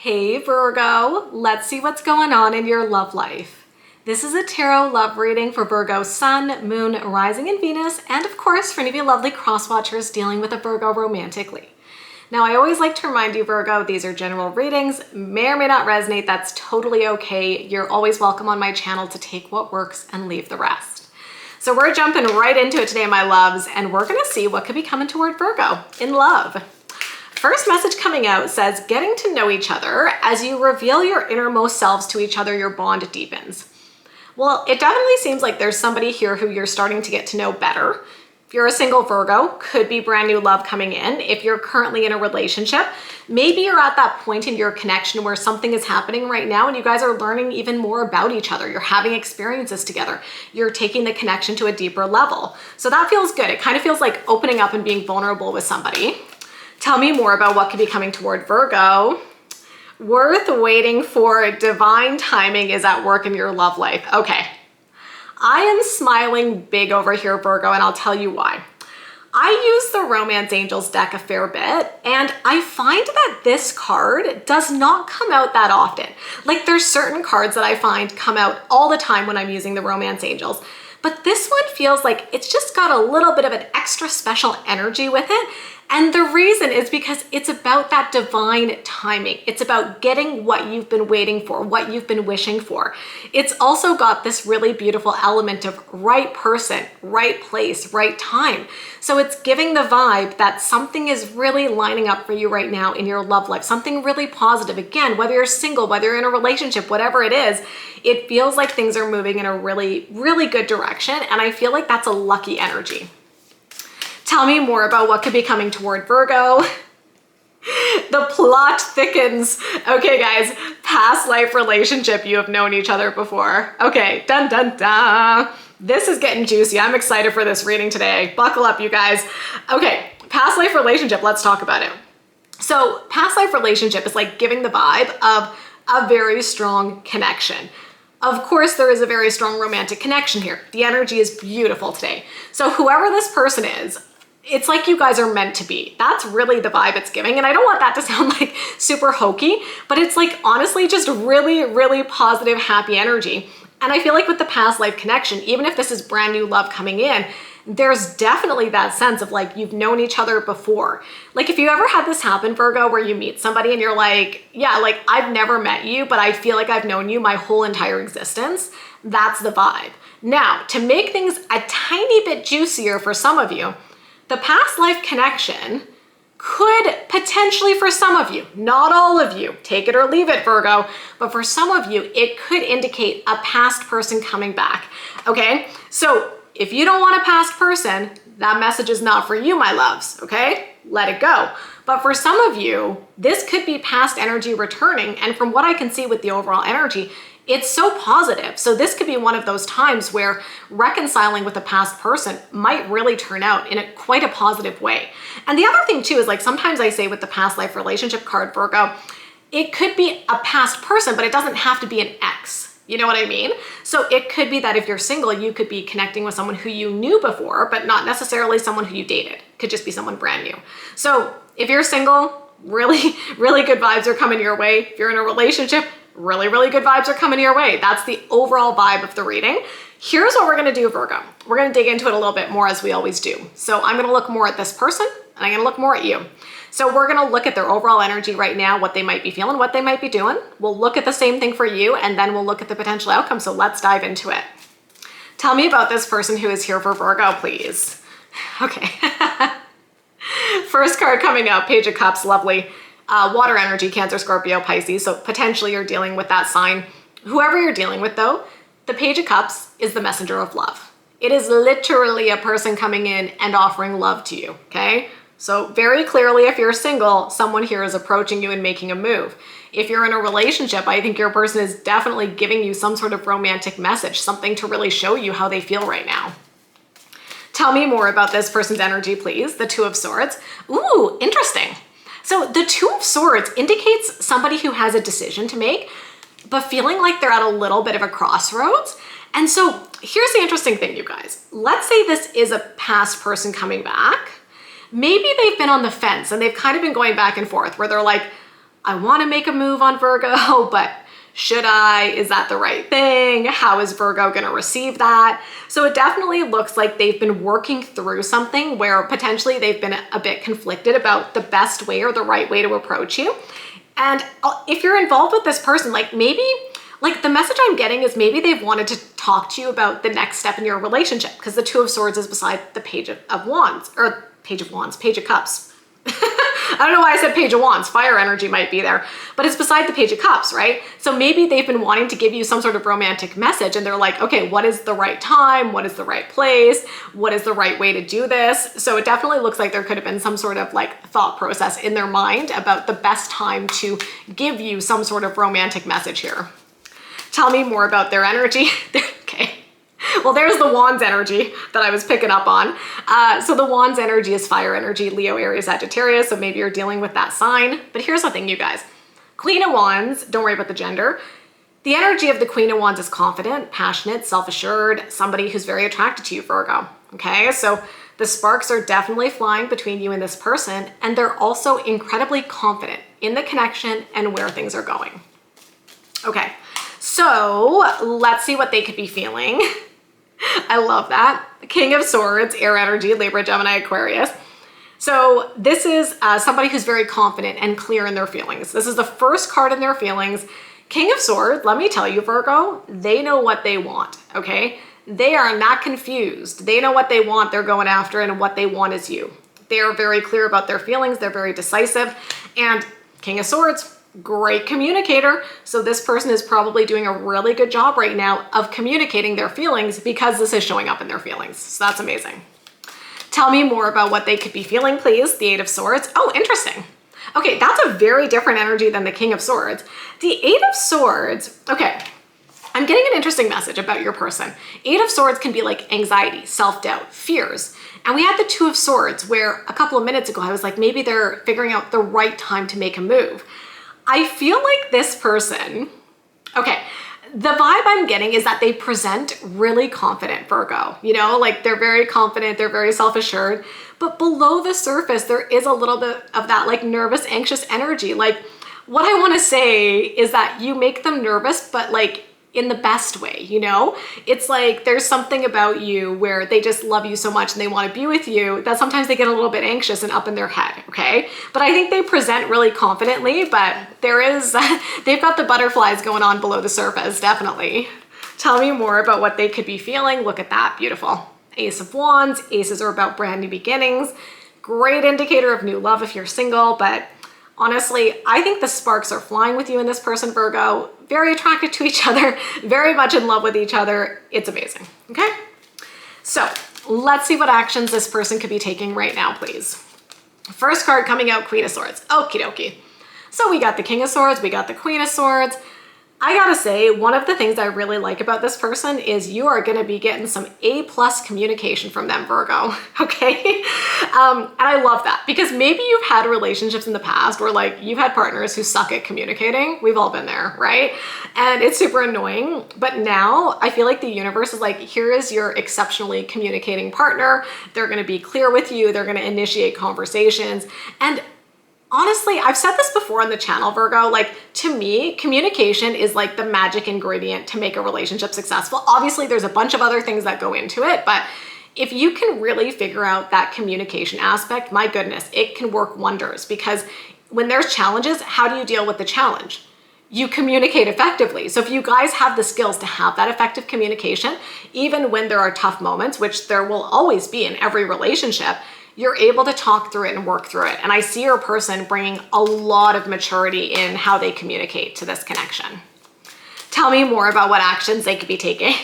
Hey Virgo, let's see what's going on in your love life. This is a tarot love reading for Virgo Sun, Moon, Rising, and Venus, and of course for any of you lovely cross-watchers dealing with a Virgo romantically. Now, I always like to remind you, Virgo, these are general readings, may or may not resonate, that's totally okay. You're always welcome on my channel to take what works and leave the rest. So we're jumping right into it today, my loves, and we're gonna see what could be coming toward Virgo in love. First message coming out says, getting to know each other. As you reveal your innermost selves to each other, your bond deepens. Well, it definitely seems like there's somebody here who you're starting to get to know better. If you're a single Virgo, could be brand new love coming in. If you're currently in a relationship, maybe you're at that point in your connection where something is happening right now and you guys are learning even more about each other. You're having experiences together. You're taking the connection to a deeper level. So that feels good. It kind of feels like opening up and being vulnerable with somebody. Tell me more about what could be coming toward Virgo. Worth waiting for. Divine timing is at work in your love life. Okay. I am smiling big over here, Virgo, and I'll tell you why. I use the Romance Angels deck a fair bit, and I find that this card does not come out that often. Like, there's certain cards that I find come out all the time when I'm using the Romance Angels, but this one feels like it's just got a little bit of an extra special energy with it. And the reason is because it's about that divine timing. It's about getting what you've been waiting for, what you've been wishing for. It's also got this really beautiful element of right person, right place, right time. So it's giving the vibe that something is really lining up for you right now in your love life, something really positive. Again, whether you're single, whether you're in a relationship, whatever it is, it feels like things are moving in a really, really good direction. And I feel like that's a lucky energy. Tell me more about what could be coming toward Virgo. The plot thickens. Okay, guys, past life relationship, you have known each other before. Okay, dun dun dun. This is getting juicy. I'm excited for this reading today. Buckle up, you guys. Okay, past life relationship, let's talk about it. So past life relationship is like giving the vibe of a very strong connection. Of course, there is a very strong romantic connection here. The energy is beautiful today. So whoever this person is, it's like you guys are meant to be. That's really the vibe it's giving. And I don't want that to sound like super hokey, but it's like honestly just really, really positive, happy energy. And I feel like with the past life connection, even if this is brand new love coming in, there's definitely that sense of like you've known each other before. Like if you ever had this happen, Virgo, where you meet somebody and you're like, yeah, like I've never met you, but I feel like I've known you my whole entire existence. That's the vibe. Now, to make things a tiny bit juicier for some of you, the past life connection could potentially, for some of you, not all of you, take it or leave it, Virgo, but for some of you, it could indicate a past person coming back, okay? So if you don't want a past person, that message is not for you, my loves, okay? Let it go. But for some of you, this could be past energy returning, and from what I can see with the overall energy, it's so positive. So this could be one of those times where reconciling with a past person might really turn out in quite a positive way. And the other thing too is like sometimes I say with the past life relationship card, Virgo, it could be a past person, but it doesn't have to be an ex. You know what I mean? So it could be that if you're single, you could be connecting with someone who you knew before, but not necessarily someone who you dated. Could just be someone brand new. So if you're single, really, really good vibes are coming your way. If you're in a relationship, really, really good vibes are coming your way. That's the overall vibe of the reading. Here's what we're gonna do, Virgo. We're gonna dig into it a little bit more as we always do. So I'm gonna look more at this person and I'm gonna look more at you. So we're gonna look at their overall energy right now, what they might be feeling, what they might be doing. We'll look at the same thing for you and then we'll look at the potential outcome. So let's dive into it. Tell me about this person who is here for Virgo, please. Okay. First card coming up, Page of Cups, lovely. Water energy, Cancer, Scorpio, Pisces. So potentially you're dealing with that sign. Whoever you're dealing with though, the Page of Cups is the messenger of love. It is literally a person coming in and offering love to you, okay? So very clearly, if you're single, someone here is approaching you and making a move. If you're in a relationship, I think your person is definitely giving you some sort of romantic message, something to really show you how they feel right now. Tell me more about this person's energy, please. The Two of Swords. Ooh, interesting. So the Two of Swords indicates somebody who has a decision to make, but feeling like they're at a little bit of a crossroads. And so here's the interesting thing, you guys. Let's say this is a past person coming back. Maybe they've been on the fence and they've kind of been going back and forth where they're like, I want to make a move on Virgo, but should I? Is that the right thing? How is Virgo going to receive that? So it definitely looks like they've been working through something where potentially they've been a bit conflicted about the best way or the right way to approach you. And if you're involved with this person, like maybe, like the message I'm getting is maybe they've wanted to talk to you about the next step in your relationship, because the Two of Swords is beside the Page of Wands, or Page of Cups. I don't know why I said Page of Wands. Fire energy might be there, but it's beside the Page of Cups, right? So maybe they've been wanting to give you some sort of romantic message, and they're like, okay, what is the right time? What is the right place? What is the right way to do this? So it definitely looks like there could have been some sort of like thought process in their mind about the best time to give you some sort of romantic message here. Tell me more about their energy. Okay. Well, there's the Wands energy that I was picking up on. So the Wands energy is fire energy, Leo, Aries, Sagittarius. So maybe you're dealing with that sign. But here's the thing, you guys. Queen of Wands, don't worry about the gender. The energy of the Queen of Wands is confident, passionate, self-assured, somebody who's very attracted to you, Virgo. Okay, so the sparks are definitely flying between you and this person, and they're also incredibly confident in the connection and where things are going. Okay, so let's see what they could be feeling. I love that. King of Swords, air energy, Libra, Gemini, Aquarius. So this is somebody who's very confident and clear in their feelings. This is the first card in their feelings. King of Swords, let me tell you, Virgo, they know what they want, okay? They are not confused. They know what they want, they're going after it, and what they want is you. They're very clear about their feelings. They're very decisive. And King of Swords, great communicator. So this person is probably doing a really good job right now of communicating their feelings, because this is showing up in their feelings. So that's amazing. Tell me more about what they could be feeling, please. The Eight of Swords. Oh, interesting. Okay, that's a very different energy than the King of Swords. The Eight of Swords, okay, I'm getting an interesting message about your person. Eight of Swords can be like anxiety, self-doubt, fears. And we had the Two of Swords where a couple of minutes ago, I was like, maybe they're figuring out the right time to make a move. I feel like this person, okay, the vibe I'm getting is that they present really confident, Virgo. You know, like they're very confident, they're very self-assured, but below the surface, there is a little bit of that like nervous, anxious energy. Like what I want to say is that you make them nervous, but like in the best way, you know? It's like there's something about you where they just love you so much and they want to be with you that sometimes they get a little bit anxious and up in their head, okay? But I think they present really confidently, but there is, they've got the butterflies going on below the surface, definitely. Tell me more about what they could be feeling. Look at that, beautiful. Ace of Wands, aces are about brand new beginnings. Great indicator of new love if you're single, but honestly, I think the sparks are flying with you and this person, Virgo. Very attracted to each other, very much in love with each other. It's amazing, okay? So let's see what actions this person could be taking right now, please. First card coming out, Queen of Swords. Okie dokie. So we got the King of Swords, we got the Queen of Swords. I gotta say, one of the things I really like about this person is you are gonna be getting some A+ communication from them, Virgo, okay? And I love that, because maybe you've had relationships in the past where like you've had partners who suck at communicating. We've all been there, right? And it's super annoying, but now I feel like the universe is like, here is your exceptionally communicating partner. They're gonna be clear with you. They're gonna initiate conversations. And honestly, I've said this before on the channel, Virgo, like to me, communication is like the magic ingredient to make a relationship successful. Obviously, there's a bunch of other things that go into it, but if you can really figure out that communication aspect, my goodness, it can work wonders, because when there's challenges, how do you deal with the challenge? You communicate effectively. So if you guys have the skills to have that effective communication, even when there are tough moments, which there will always be in every relationship, you're able to talk through it and work through it. And I see your person bringing a lot of maturity in how they communicate to this connection. Tell me more about what actions they could be taking.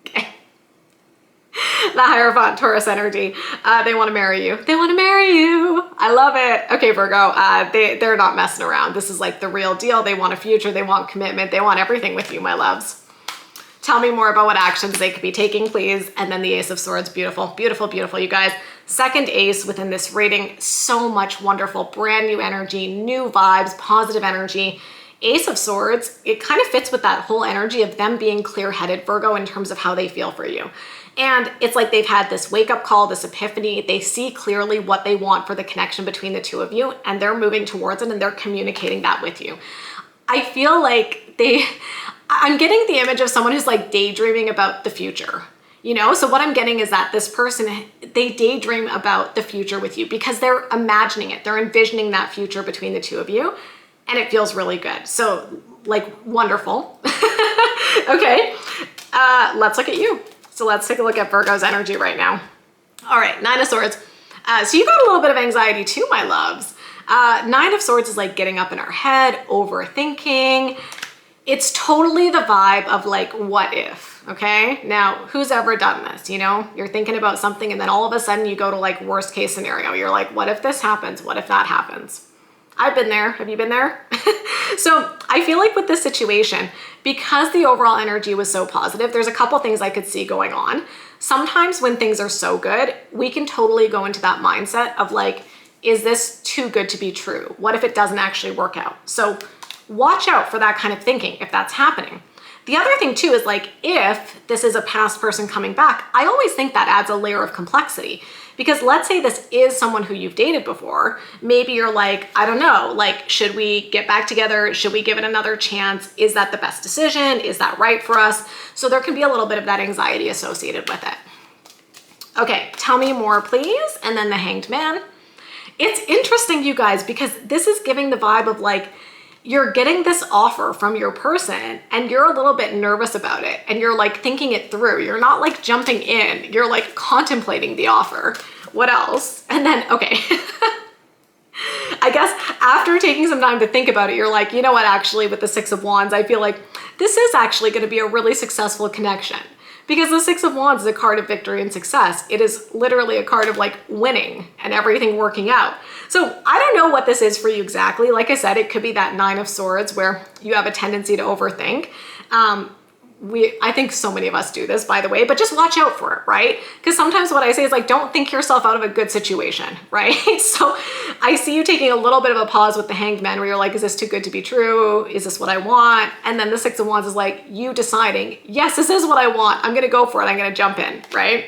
Okay. The Hierophant, Taurus energy. They want to marry you. They want to marry you. I love it. Okay, Virgo, they're not messing around. This is like the real deal. They want a future. They want commitment. They want everything with you, my loves. Tell me more about what actions they could be taking, please. And then the Ace of Swords, beautiful, beautiful, beautiful, you guys. Second ace within this reading, so much wonderful, brand new energy, new vibes, positive energy. Ace of Swords, it kind of fits with that whole energy of them being clear-headed, Virgo, in terms of how they feel for you. And it's like they've had this wake up call, this epiphany. They see clearly what they want for the connection between the two of you, and they're moving towards it and they're communicating that with you. I feel like I'm getting the image of someone who's like daydreaming about the future, you know? So what I'm getting is that this person, they daydream about the future with you because they're imagining it. They're envisioning that future between the two of you, and it feels really good. So like wonderful. Okay, let's look at you. So let's take a look at Virgo's energy right now. All right, Nine of Swords. So you got a little bit of anxiety too, my loves. Nine of Swords is like getting up in our head, overthinking. It's totally the vibe of like, what if, okay? Now, who's ever done this, you know? You're thinking about something and then all of a sudden you go to like worst case scenario. You're like, what if this happens? What if that happens? I've been there. Have you been there? So I feel like with this situation, because the overall energy was so positive, there's a couple things I could see going on. Sometimes when things are so good, we can totally go into that mindset of like, is this too good to be true? What if it doesn't actually work out? So watch out for that kind of thinking if that's happening. The other thing too is like, if this is a past person coming back, I always think that adds a layer of complexity. Because let's say this is someone who you've dated before. Maybe you're like, I don't know, like, should we get back together? Should we give it another chance? Is that the best decision? Is that right for us? So there can be a little bit of that anxiety associated with it. Okay, tell me more, please. And then the Hanged Man. It's interesting, you guys, because this is giving the vibe of like, you're getting this offer from your person and you're a little bit nervous about it and you're like thinking it through. You're not like jumping in, you're like contemplating the offer. What else? And then, okay. I guess after taking some time to think about it, you're like, you know what, actually with the Six of Wands, I feel like this is actually going to be a really successful connection. Because the Six of Wands is a card of victory and success. It is literally a card of like winning and everything working out. So I don't know what this is for you exactly. Like I said, it could be that Nine of Swords where you have a tendency to overthink. I think so many of us do this, by the way, but just watch out for it, right? Because sometimes what I say is like, don't think yourself out of a good situation, right? So I see you taking a little bit of a pause with the Hanged Man where you're like, is this too good to be true? Is this what I want? And then the Six of Wands is like you deciding, yes, this is what I want. I'm going to go for it. I'm going to jump in, right?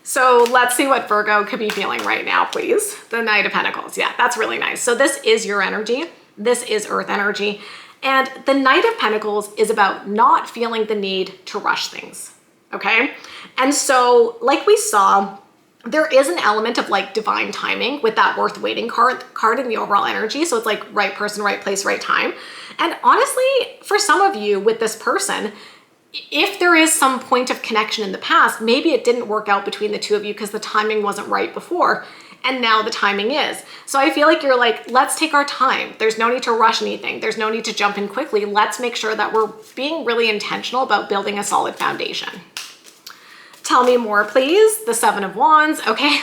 So let's see what Virgo could be feeling right now, please. The Knight of Pentacles. Yeah, that's really nice. So this is your energy. This is Earth energy. And the Knight of Pentacles is about not feeling the need to rush things, okay? And so like we saw, there is an element of like divine timing with that worth waiting card in the overall energy. So it's like right person, right place, right time. And honestly, for some of you with this person, if there is some point of connection in the past, maybe it didn't work out between the two of you because the timing wasn't right before. And now the timing is. So I feel like you're like, let's take our time. There's no need to rush anything. There's no need to jump in quickly. Let's make sure that we're being really intentional about building a solid foundation. Tell me more, please. The Seven of Wands, okay?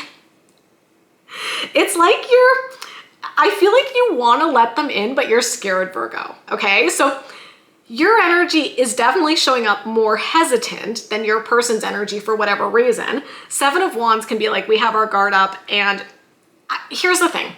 It's like I feel like you want to let them in, but you're scared, Virgo, okay? So your energy is definitely showing up more hesitant than your person's energy for whatever reason. Seven of Wands can be like, we have our guard up. And here's the thing.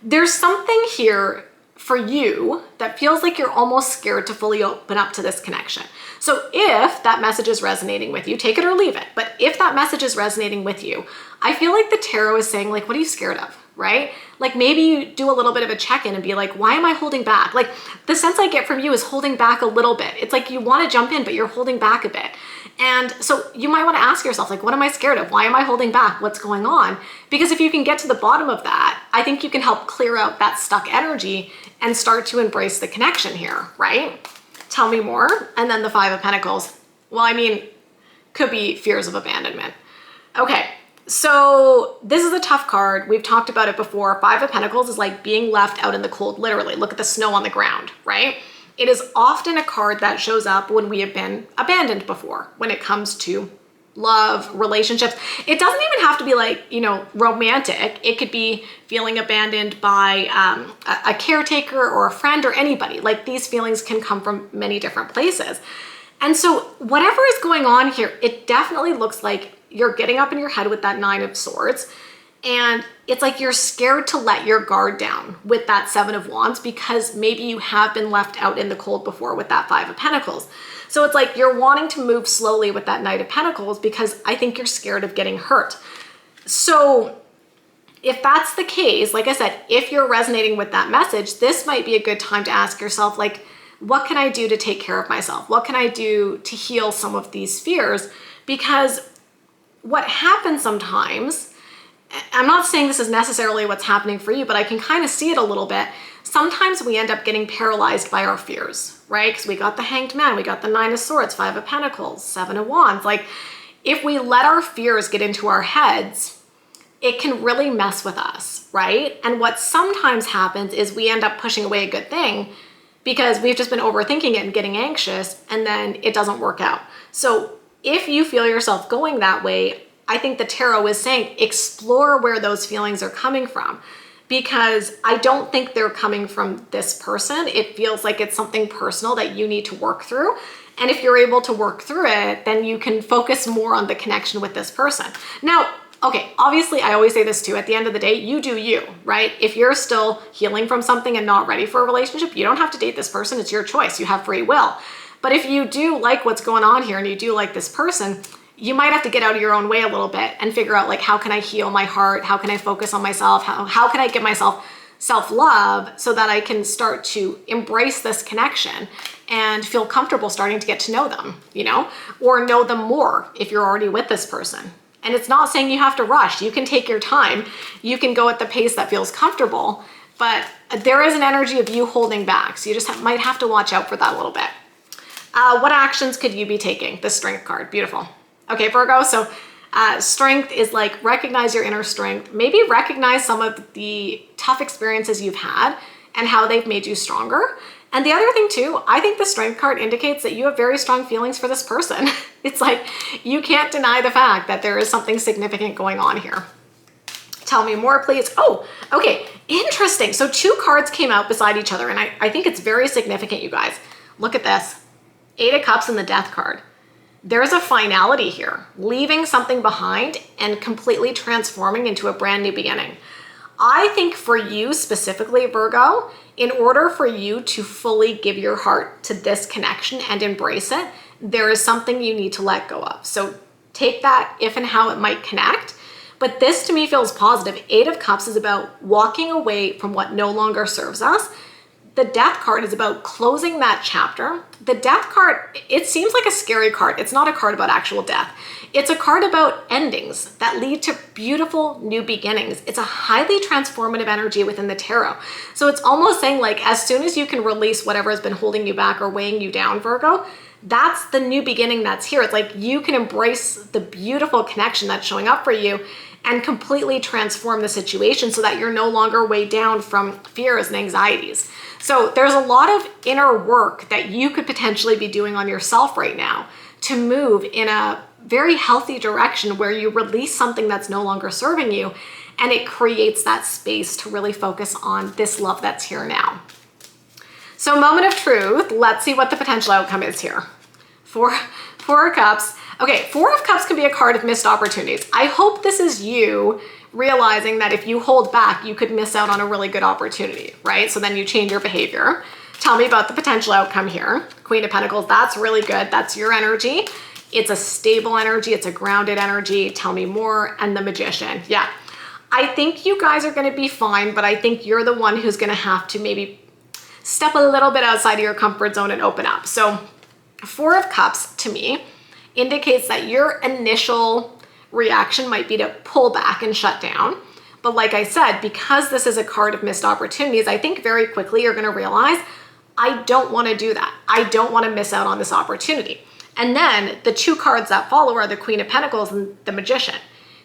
There's something here for you that feels like you're almost scared to fully open up to this connection. So if that message is resonating with you, take it or leave it. But if that message is resonating with you, I feel like the tarot is saying like, what are you scared of? Right? Like maybe you do a little bit of a check-in and be like, why am I holding back? Like the sense I get from you is holding back a little bit. It's like you want to jump in, but you're holding back a bit. And so you might want to ask yourself, like, what am I scared of? Why am I holding back? What's going on? Because if you can get to the bottom of that, I think you can help clear out that stuck energy and start to embrace the connection here, right? Tell me more. And then the Five of Pentacles. Well, I mean, could be fears of abandonment. Okay. So this is a tough card. We've talked about it before. Five of Pentacles is like being left out in the cold, literally. Look at the snow on the ground, right? It is often a card that shows up when we have been abandoned before, when it comes to love, relationships. It doesn't even have to be like, you know, romantic. It could be feeling abandoned by a caretaker or a friend or anybody. Like these feelings can come from many different places. And so whatever is going on here, it definitely looks like you're getting up in your head with that Nine of Swords And it's like you're scared to let your guard down with that Seven of Wands because maybe you have been left out in the cold before with that Five of Pentacles. So it's like you're wanting to move slowly with that Knight of Pentacles because I think you're scared of getting hurt. So if that's the case, like I said, if you're resonating with that message, this might be a good time to ask yourself, like, what can I do to take care of myself? What can I do to heal some of these fears? Because what happens sometimes, I'm not saying this is necessarily what's happening for you, but I can kind of see it a little bit. Sometimes we end up getting paralyzed by our fears, right? Because we got the Hanged Man, we got the Nine of Swords, Five of Pentacles, Seven of Wands. Like, if we let our fears get into our heads, it can really mess with us, right? And what sometimes happens is we end up pushing away a good thing because we've just been overthinking it and getting anxious, and then it doesn't work out. So if you feel yourself going that way, I think the tarot is saying explore where those feelings are coming from, because I don't think they're coming from this person. It feels like it's something personal that you need to work through. And if you're able to work through it, then you can focus more on the connection with this person. Now, okay, obviously I always say this too, at the end of the day, you do you, right? If you're still healing from something and not ready for a relationship, you don't have to date this person, it's your choice, you have free will. But if you do like what's going on here and you do like this person, you might have to get out of your own way a little bit and figure out, like, how can I heal my heart? How can I focus on myself? How can I give myself self-love so that I can start to embrace this connection and feel comfortable starting to get to know them, you know, or know them more if you're already with this person. And it's not saying you have to rush. You can take your time. You can go at the pace that feels comfortable, but there is an energy of you holding back. So you just might have to watch out for that a little bit. What actions could you be taking? The Strength card, beautiful. Okay, Virgo, so strength is like recognize your inner strength. Maybe recognize some of the tough experiences you've had and how they've made you stronger. And the other thing too, I think the Strength card indicates that you have very strong feelings for this person. It's like you can't deny the fact that there is something significant going on here. Tell me more, please. Oh, okay, interesting. So two cards came out beside each other, and I think it's very significant, you guys. Look at this. Eight of Cups and the Death card. There's a finality here, leaving something behind and completely transforming into a brand new beginning. I think for you specifically, Virgo, in order for you to fully give your heart to this connection and embrace it, there is something you need to let go of. So take that if and how it might connect. But this to me feels positive. Eight of Cups is about walking away from what no longer serves us. The Death card is about closing that chapter. The Death card, it seems like a scary card. It's not a card about actual death. It's a card about endings that lead to beautiful new beginnings. It's a highly transformative energy within the tarot. So it's almost saying, like, as soon as you can release whatever has been holding you back or weighing you down, Virgo, that's the new beginning that's here. It's like you can embrace the beautiful connection that's showing up for you and completely transform the situation so that you're no longer weighed down from fears and anxieties. So there's a lot of inner work that you could potentially be doing on yourself right now to move in a very healthy direction where you release something that's no longer serving you, and it creates that space to really focus on this love that's here now. So moment of truth, let's see what the potential outcome is here. Four of Cups. Okay, Four of Cups can be a card of missed opportunities. I hope this is you realizing that if you hold back, you could miss out on a really good opportunity, right? So then you change your behavior. Tell me about the potential outcome here. Queen of Pentacles, that's really good. That's your energy. It's a stable energy. It's a grounded energy. Tell me more. And the Magician. Yeah, I think you guys are going to be fine, but I think you're the one who's going to have to maybe step a little bit outside of your comfort zone and open up. So Four of Cups to me indicates that your initial reaction might be to pull back and shut down. But like I said, because this is a card of missed opportunities, I think very quickly you're going to realize, I don't want to do that. I don't want to miss out on this opportunity. And then the two cards that follow are the Queen of Pentacles and the Magician.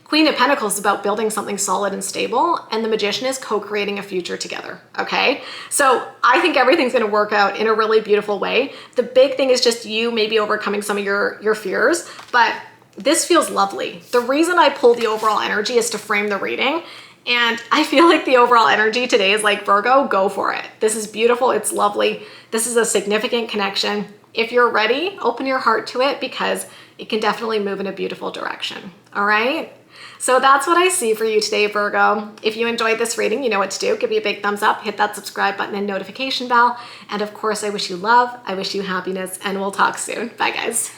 Queen of Pentacles is about building something solid and stable, and the Magician is co-creating a future together, okay? So I think everything's gonna work out in a really beautiful way. The big thing is just you maybe overcoming some of your fears, but this feels lovely. The reason I pull the overall energy is to frame the reading, and I feel like the overall energy today is like, Virgo, go for it. This is beautiful, it's lovely. This is a significant connection. If you're ready, open your heart to it because it can definitely move in a beautiful direction, all right? So that's what I see for you today, Virgo. If you enjoyed this reading, you know what to do. Give me a big thumbs up, hit that subscribe button and notification bell. And of course, I wish you love, I wish you happiness, and we'll talk soon. Bye, guys.